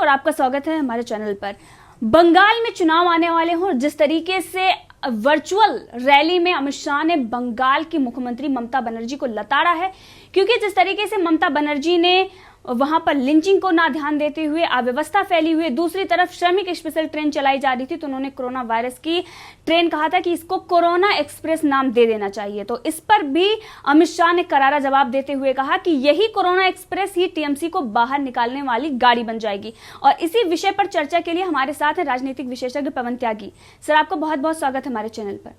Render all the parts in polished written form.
और आपका स्वागत है हमारे चैनल पर। बंगाल में चुनाव आने वाले हों, जिस तरीके से वर्चुअल रैली में अमित शाह ने बंगाल की मुख्यमंत्री ममता बनर्जी को लताड़ा है, क्योंकि जिस तरीके से ममता बनर्जी ने वहां पर लिंचिंग को ना ध्यान देते हुए अव्यवस्था फैली हुई, दूसरी तरफ श्रमिक स्पेशल ट्रेन चलाई जा रही थी तो उन्होंने कोरोना वायरस की ट्रेन कहा था कि इसको कोरोना एक्सप्रेस नाम दे देना चाहिए। तो इस पर भी अमित शाह ने करारा जवाब देते हुए कहा कि यही कोरोना एक्सप्रेस ही टीएमसी को बाहर निकालने वाली गाड़ी बन जाएगी। और इसी विषय पर चर्चा के लिए हमारे साथ है राजनीतिक विशेषज्ञ पवन त्यागी। सर, आपका बहुत बहुत स्वागत है हमारे चैनल पर।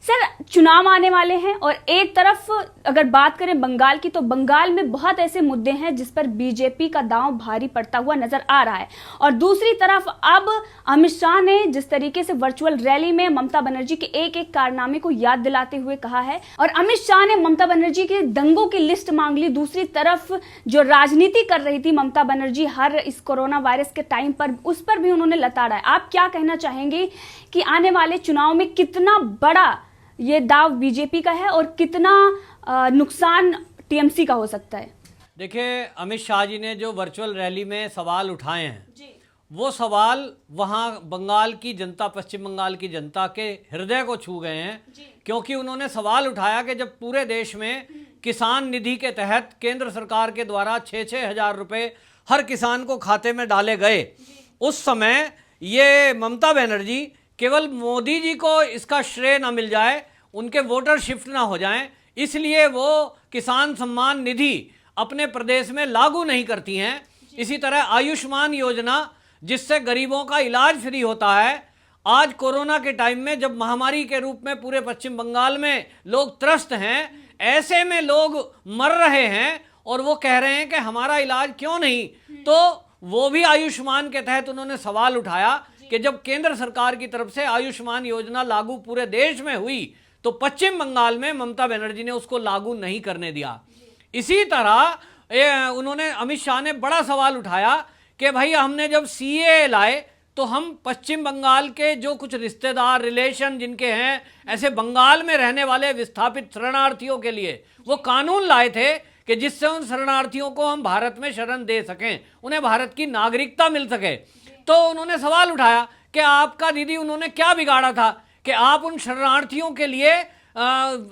सर, चुनाव आने वाले हैं और एक तरफ अगर बात करें बंगाल की, तो बंगाल में बहुत ऐसे मुद्दे हैं जिस पर बीजेपी का दांव भारी पड़ता हुआ नजर आ रहा है, और दूसरी तरफ अब अमित शाह ने जिस तरीके से वर्चुअल रैली में ममता बनर्जी के एक एक कारनामे को याद दिलाते हुए कहा है, और अमित शाह ने ममता बनर्जी के दंगों की लिस्ट मांग ली। दूसरी तरफ जो राजनीति कर रही थी ममता बनर्जी हर इस कोरोना वायरस के टाइम पर, उस पर भी उन्होंने लताड़ा है। आप क्या कहना चाहेंगे कि आने वाले चुनाव में कितना बड़ा ये दाव बीजेपी का है और कितना नुकसान टीएमसी का हो सकता है? देखिए, अमित शाह जी ने जो वर्चुअल रैली में सवाल उठाए हैं वो सवाल वहाँ बंगाल की जनता, पश्चिम बंगाल की जनता के हृदय को छू गए हैं, क्योंकि उन्होंने सवाल उठाया कि जब पूरे देश में किसान निधि के तहत केंद्र सरकार के द्वारा 6-6 हज़ार रुपये हर किसान को खाते में डाले गए, उस समय ये ममता बनर्जी केवल मोदी जी को इसका श्रेय ना मिल जाए, उनके वोटर शिफ्ट ना हो जाएं, इसलिए वो किसान सम्मान निधि अपने प्रदेश में लागू नहीं करती हैं। इसी तरह आयुष्मान योजना, जिससे गरीबों का इलाज फ्री होता है, आज कोरोना के टाइम में जब महामारी के रूप में पूरे पश्चिम बंगाल में लोग त्रस्त हैं, ऐसे में लोग मर रहे हैं और वो कह रहे हैं कि हमारा इलाज क्यों नहीं, तो वो भी आयुष्मान के तहत उन्होंने सवाल उठाया कि जब केंद्र सरकार की तरफ से आयुष्मान योजना लागू पूरे देश में हुई तो पश्चिम बंगाल में ममता बनर्जी ने उसको लागू नहीं करने दिया। इसी तरह उन्होंने, अमित शाह ने बड़ा सवाल उठाया कि भाई हमने जब सीएए लाए तो हम पश्चिम बंगाल के जो कुछ रिश्तेदार, रिलेशन जिनके हैं, ऐसे बंगाल में रहने वाले विस्थापित शरणार्थियों के लिए वो कानून लाए थे कि जिससे उन शरणार्थियों को हम भारत में शरण दे सकें, उन्हें भारत की नागरिकता मिल सके। तो उन्होंने सवाल उठाया कि आपका दीदी उन्होंने क्या बिगाड़ा था कि आप उन शरणार्थियों के लिए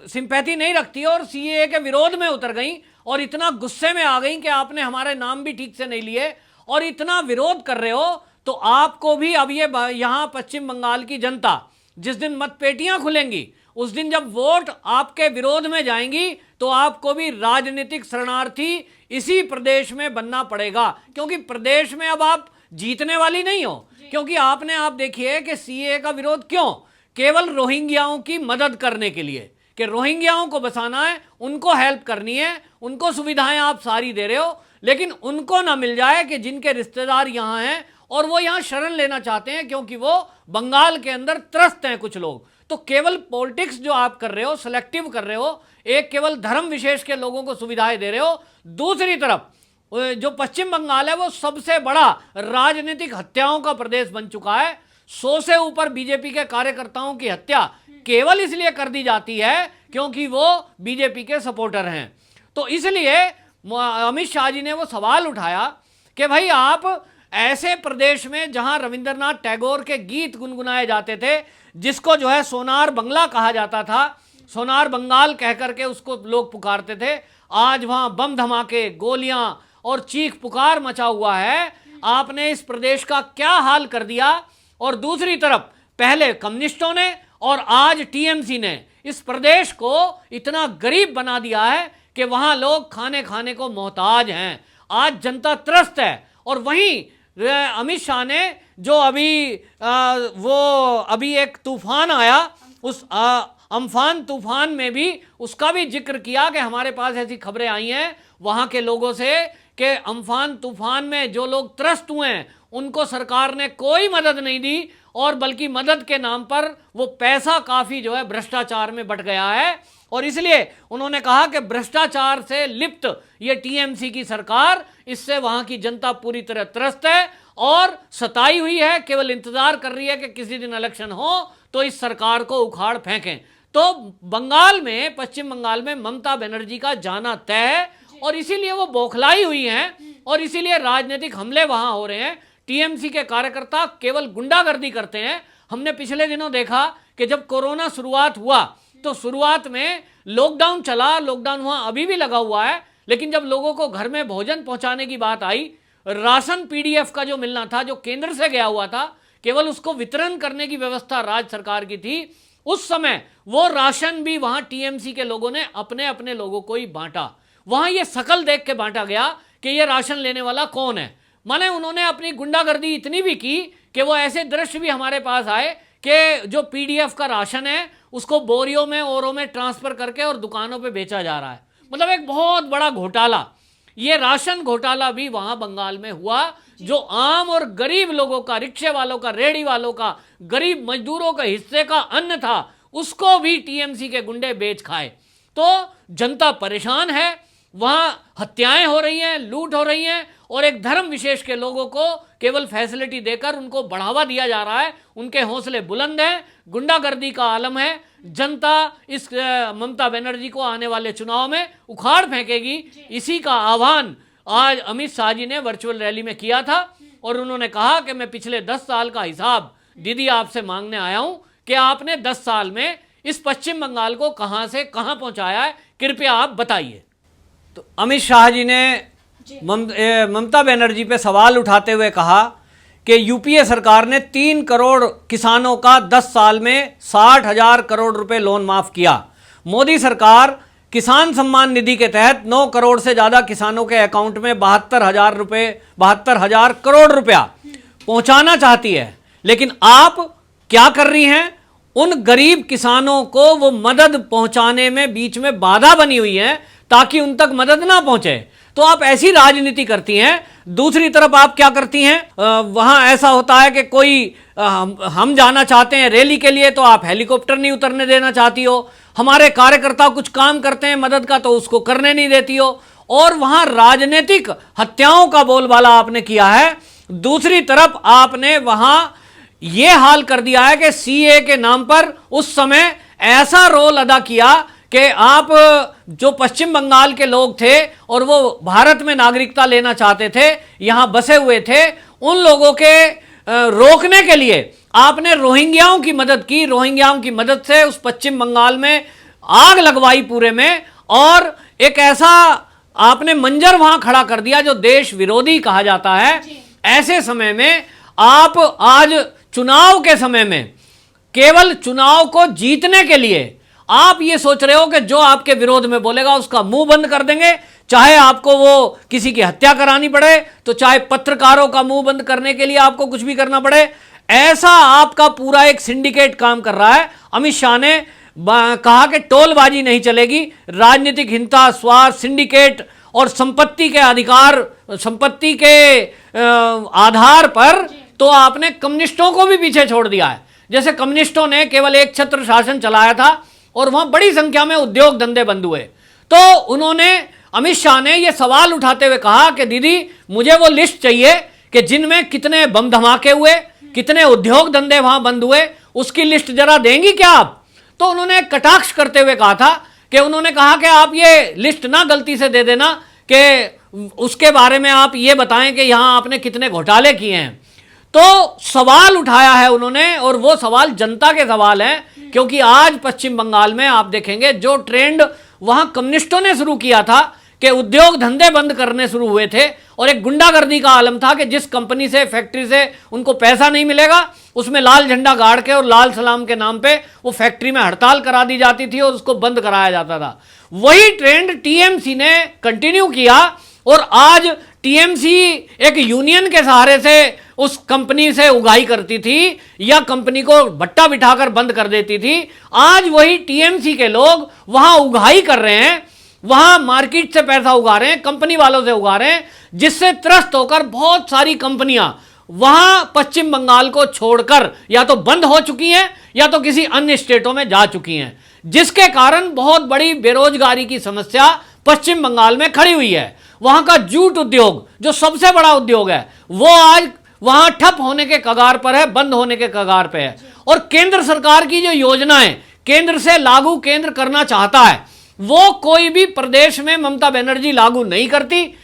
सिंपैथी नहीं रखती और सीएए के विरोध में उतर गई और इतना गुस्से में आ गई कि आपने हमारे नाम भी ठीक से नहीं लिए और इतना विरोध कर रहे हो, तो आपको भी अब ये यहाँ पश्चिम बंगाल की जनता जिस दिन मतपेटियां खुलेंगी, उस दिन जब वोट आपके विरोध में जाएंगी, तो आपको भी राजनीतिक शरणार्थी इसी प्रदेश में बनना पड़ेगा, क्योंकि प्रदेश में अब आप जीतने वाली नहीं हो। क्योंकि आपने, आप देखिए कि सीएए का विरोध क्यों, केवल रोहिंग्याओं की मदद करने के लिए कि रोहिंग्याओं को बसाना है, उनको हेल्प करनी है, उनको सुविधाएं आप सारी दे रहे हो, लेकिन उनको ना मिल जाए कि जिनके रिश्तेदार यहाँ हैं और वो यहाँ शरण लेना चाहते हैं, क्योंकि वो बंगाल के अंदर त्रस्त हैं कुछ लोग। तो केवल पॉलिटिक्स जो आप कर रहे हो, सिलेक्टिव कर रहे हो, एक केवल धर्म विशेष के लोगों को सुविधाएं दे रहे हो। दूसरी तरफ जो पश्चिम बंगाल है वो सबसे बड़ा राजनीतिक हत्याओं का प्रदेश बन चुका है। 100 से ऊपर बीजेपी के कार्यकर्ताओं की हत्या केवल इसलिए कर दी जाती है क्योंकि वो बीजेपी के सपोर्टर हैं। तो इसलिए अमित शाह जी ने वो सवाल उठाया कि भाई आप ऐसे प्रदेश में जहां रविंद्रनाथ टैगोर के गीत गुनगुनाए जाते थे, जिसको जो है सोनार बंगला कहा जाता था, सोनार बंगाल कह करके उसको लोग पुकारते थे, आज वहां बम धमाके, गोलियां और चीख पुकार मचा हुआ है। आपने इस प्रदेश का क्या हाल कर दिया। और दूसरी तरफ पहले कम्युनिस्टों ने और आज टीएमसी ने इस प्रदेश को इतना गरीब बना दिया है कि वहां लोग खाने को मोहताज हैं। आज जनता त्रस्त है। और वहीं अमित शाह ने जो अभी एक तूफान आया, उस अम्फान तूफान में भी उसका भी जिक्र किया कि हमारे पास ऐसी खबरें आई हैं वहां के लोगों से कि अम्फान तूफान में जो लोग त्रस्त हुए हैं उनको सरकार ने कोई मदद नहीं दी, और बल्कि मदद के नाम पर वो पैसा काफ़ी जो है भ्रष्टाचार में बट गया है। और इसलिए उन्होंने कहा कि भ्रष्टाचार से लिप्त ये टीएमसी की सरकार, इससे वहाँ की जनता पूरी तरह त्रस्त है और सताई हुई है, केवल इंतजार कर रही है कि किसी दिन इलेक्शन हो तो इस सरकार को उखाड़ फेंकें। तो बंगाल में, पश्चिम बंगाल में ममता बनर्जी का जाना तय है और इसीलिए वो बौखलाई हुई हैं और इसीलिए राजनीतिक हमले वहां हो रहे हैं टीएमसी के कार्यकर्ता केवल गुंडागर्दी करते हैं। हमने पिछले दिनों देखा कि जब कोरोना शुरुआत हुआ तो शुरुआत में लॉकडाउन चला, लॉकडाउन वहां अभी भी लगा हुआ है, लेकिन जब लोगों को घर में भोजन पहुंचाने की बात आई, राशन पीडीएफ का जो मिलना था, जो केंद्र से गया हुआ था, केवल उसको वितरण करने की व्यवस्था राज्य सरकार की थी। उस समय वो राशन भी वहां टीएमसी के लोगों ने अपने अपने लोगों को ही बांटा। वहां ये शकल देख के बांटा गया कि ये राशन लेने वाला कौन है। माने उन्होंने अपनी गुंडागर्दी इतनी भी की कि वो ऐसे दृश्य भी हमारे पास आए कि जो पीडीएफ का राशन है उसको बोरियों में औरों में ट्रांसफर करके और दुकानों पे बेचा जा रहा है। मतलब एक बहुत बड़ा घोटाला, ये राशन घोटाला भी वहां बंगाल में हुआ। जो आम और गरीब लोगों का, रिक्शे वालों का, रेहड़ी वालों का, गरीब मजदूरों के हिस्से का अन्न था, उसको भी टीएमसी के गुंडे बेच खाए। तो जनता परेशान है, वहां हत्याएं हो रही हैं, लूट हो रही हैं, और एक धर्म विशेष के लोगों को केवल फैसिलिटी देकर उनको बढ़ावा दिया जा रहा है। उनके हौसले बुलंद हैं, गुंडागर्दी का आलम है। जनता इस ममता बनर्जी को आने वाले चुनाव में उखाड़ फेंकेगी। इसी का आह्वान आज अमित शाह जी ने वर्चुअल रैली में किया था, और उन्होंने कहा कि मैं पिछले 10 साल का हिसाब दीदी आपसे मांगने आया हूं कि आपने 10 साल में इस पश्चिम बंगाल को कहां से कहां पहुंचाया है, कृपया आप बताइए। तो अमित शाह जी ने ममता बनर्जी पे सवाल उठाते हुए कहा कि यूपीए सरकार ने 3 करोड़ किसानों का 10 साल में 60,000 करोड़ रुपए लोन माफ किया। मोदी सरकार किसान सम्मान निधि के तहत 9 करोड़ से ज्यादा किसानों के अकाउंट में 72,000 करोड़ रुपया पहुंचाना चाहती है। लेकिन आप क्या कर रही हैं? उन गरीब किसानों को वो मदद पहुंचाने में बीच में बाधा बनी हुई है ताकि उन तक मदद ना पहुंचे। तो आप ऐसी राजनीति करती हैं। दूसरी तरफ आप क्या करती हैं, वहां ऐसा होता है कि कोई हम जाना चाहते हैं रैली के लिए तो आप हेलीकॉप्टर नहीं उतरने देना चाहती हो। हमारे कार्यकर्ता कुछ काम करते हैं मदद का तो उसको करने नहीं देती हो। और वहां राजनीतिक हत्याओं का बोलबाला आपने किया है। दूसरी तरफ आपने वहां यह हाल कर दिया है कि सीए के नाम पर उस समय ऐसा रोल अदा किया कि आप जो पश्चिम बंगाल के लोग थे और वो भारत में नागरिकता लेना चाहते थे, यहां बसे हुए थे, उन लोगों के रोकने के लिए आपने रोहिंग्याओं की मदद की। रोहिंग्याओं की मदद से उस पश्चिम बंगाल में आग लगवाई पूरे में, और एक ऐसा आपने मंजर वहां खड़ा कर दिया जो देश विरोधी कहा जाता है। ऐसे समय में आप आज चुनाव के समय में केवल चुनाव को जीतने के लिए आप ये सोच रहे हो कि जो आपके विरोध में बोलेगा उसका मुंह बंद कर देंगे, चाहे आपको वो किसी की हत्या करानी पड़े, तो चाहे पत्रकारों का मुंह बंद करने के लिए आपको कुछ भी करना पड़े। ऐसा आपका पूरा एक सिंडिकेट काम कर रहा है। अमित शाह ने कहा कि टोलबाजी नहीं चलेगी, राजनीतिक हिंसा, स्वार्थ, सिंडिकेट और संपत्ति के अधिकार, संपत्ति के आधार पर तो आपने कम्युनिस्टों को भी पीछे छोड़ दिया है। जैसे कम्युनिस्टों ने केवल एक छत्र शासन चलाया था और वहां बड़ी संख्या में उद्योग धंधे बंद हुए, तो उन्होंने, अमित शाह ने यह सवाल उठाते हुए कहा कि दीदी मुझे वो लिस्ट चाहिए कि जिनमें कितने बम धमाके हुए, कितने उद्योग धंधे वहां बंद हुए, उसकी लिस्ट जरा देंगी क्या आप? तो उन्होंने कटाक्ष करते हुए कहा था कि उन्होंने कहा कि आप ये लिस्ट ना गलती से दे देना कि उसके बारे में आप ये बताएं कि यहां आपने कितने घोटाले किए हैं। तो सवाल उठाया है उन्होंने, और वो सवाल जनता के सवाल हैं, क्योंकि आज पश्चिम बंगाल में आप देखेंगे जो ट्रेंड वहां कम्युनिस्टों ने शुरू किया था कि उद्योग धंधे बंद करने शुरू हुए थे, और एक गुंडागर्दी का आलम था कि जिस कंपनी से, फैक्ट्री से उनको पैसा नहीं मिलेगा उसमें लाल झंडा गाड़ के और लाल सलाम के नाम पे वो फैक्ट्री में हड़ताल करा दी जाती थी और उसको बंद कराया जाता था। वही ट्रेंड टीएमसी ने कंटिन्यू किया, और आज टीएमसी एक यूनियन के सहारे से उस कंपनी से उगाही करती थी या कंपनी को भट्टा बिठाकर बंद कर देती थी। आज वही टीएमसी के लोग वहां उगाही कर रहे हैं, वहां मार्केट से पैसा उगा रहे हैं, कंपनी वालों से उगा रहे हैं, जिससे त्रस्त होकर बहुत सारी कंपनियां वहां पश्चिम बंगाल को छोड़कर या तो बंद हो चुकी हैं या तो किसी अन्य स्टेटों में जा चुकी हैं, जिसके कारण बहुत बड़ी बेरोजगारी की समस्या पश्चिम बंगाल में खड़ी हुई है। वहां का जूट उद्योग जो सबसे बड़ा उद्योग है वो आज वहां ठप होने के कगार पर है, बंद होने के कगार पे है। और केंद्र सरकार की जो योजनाएं केंद्र से लागू केंद्र करना चाहता है वो कोई भी प्रदेश में ममता बनर्जी लागू नहीं करती,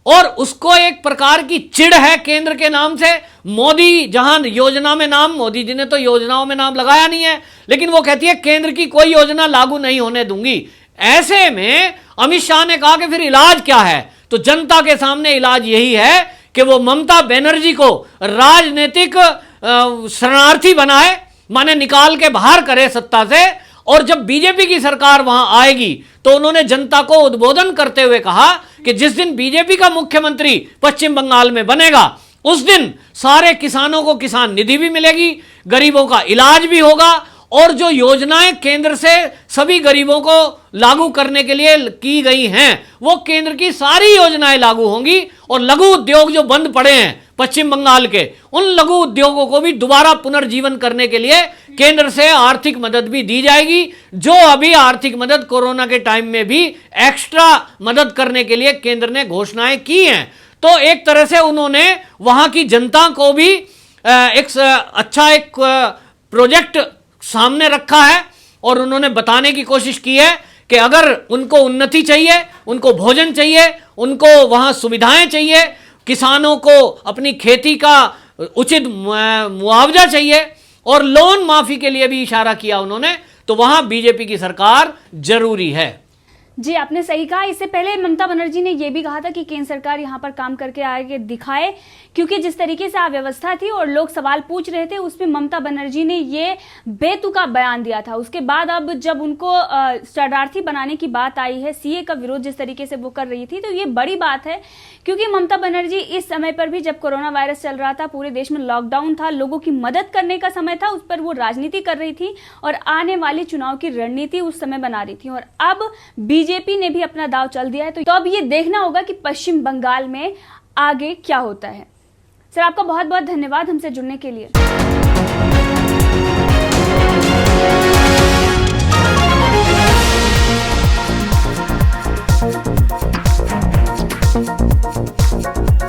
और उसको एक प्रकार की चिढ़ है केंद्र के नाम से। मोदी जहां योजना में नाम, मोदी जी ने तो योजनाओं में नाम लगाया नहीं है, लेकिन वो कहती है केंद्र की कोई योजना लागू नहीं होने दूंगी। ऐसे में अमित शाह ने कहा कि फिर इलाज क्या है? तो जनता के सामने इलाज यही है कि वो ममता बनर्जी को राजनीतिक शरणार्थी बनाए, माने निकाल के बाहर करे सत्ता से। और जब बीजेपी की सरकार वहां आएगी तो उन्होंने जनता को उद्बोधन करते हुए कहा कि जिस दिन बीजेपी का मुख्यमंत्री पश्चिम बंगाल में बनेगा उस दिन सारे किसानों को किसान निधि भी मिलेगी, गरीबों का इलाज भी होगा, और जो योजनाएं केंद्र से सभी गरीबों को लागू करने के लिए की गई हैं वो केंद्र की सारी योजनाएं लागू होंगी। और लघु उद्योग जो बंद पड़े हैं पश्चिम बंगाल के, उन लघु उद्योगों को भी दोबारा पुनर्जीवन करने के लिए केंद्र से आर्थिक मदद भी दी जाएगी। जो अभी आर्थिक मदद कोरोना के टाइम में भी एक्स्ट्रा मदद करने के लिए केंद्र ने घोषणाएं की हैं। तो एक तरह से उन्होंने वहां की जनता को भी एक अच्छा एक प्रोजेक्ट सामने रखा है और उन्होंने बताने की कोशिश की है कि अगर उनको उन्नति चाहिए, उनको भोजन चाहिए, उनको वहां सुविधाएं चाहिए, किसानों को अपनी खेती का उचित मुआवजा चाहिए और लोन माफी के लिए भी इशारा किया उन्होंने, तो वहां बीजेपी की सरकार जरूरी है। जी, आपने सही कहा। इससे पहले ममता बनर्जी ने यह भी कहा था कि केंद्र सरकार यहाँ पर काम करके आगे दिखाए, क्योंकि जिस तरीके से अव्यवस्था थी और लोग सवाल पूछ रहे थे उसमें ममता बनर्जी ने ये बेतुका बयान दिया था। उसके बाद अब जब उनको शरणार्थी बनाने की बात आई है, सीए का विरोध जिस तरीके से वो कर रही थी, तो ये बड़ी बात है, क्योंकि ममता बनर्जी इस समय पर भी जब कोरोना वायरस चल रहा था, पूरे देश में लॉकडाउन था, लोगों की मदद करने का समय था, उस पर वो राजनीति कर रही थी और आने वाली चुनाव की रणनीति उस समय बना रही थी। और अब बीजेपी ने भी अपना दांव चल दिया है, तो अब ये देखना होगा कि पश्चिम बंगाल में आगे क्या होता है। सर, आपका बहुत बहुत धन्यवाद हमसे जुड़ने के लिए।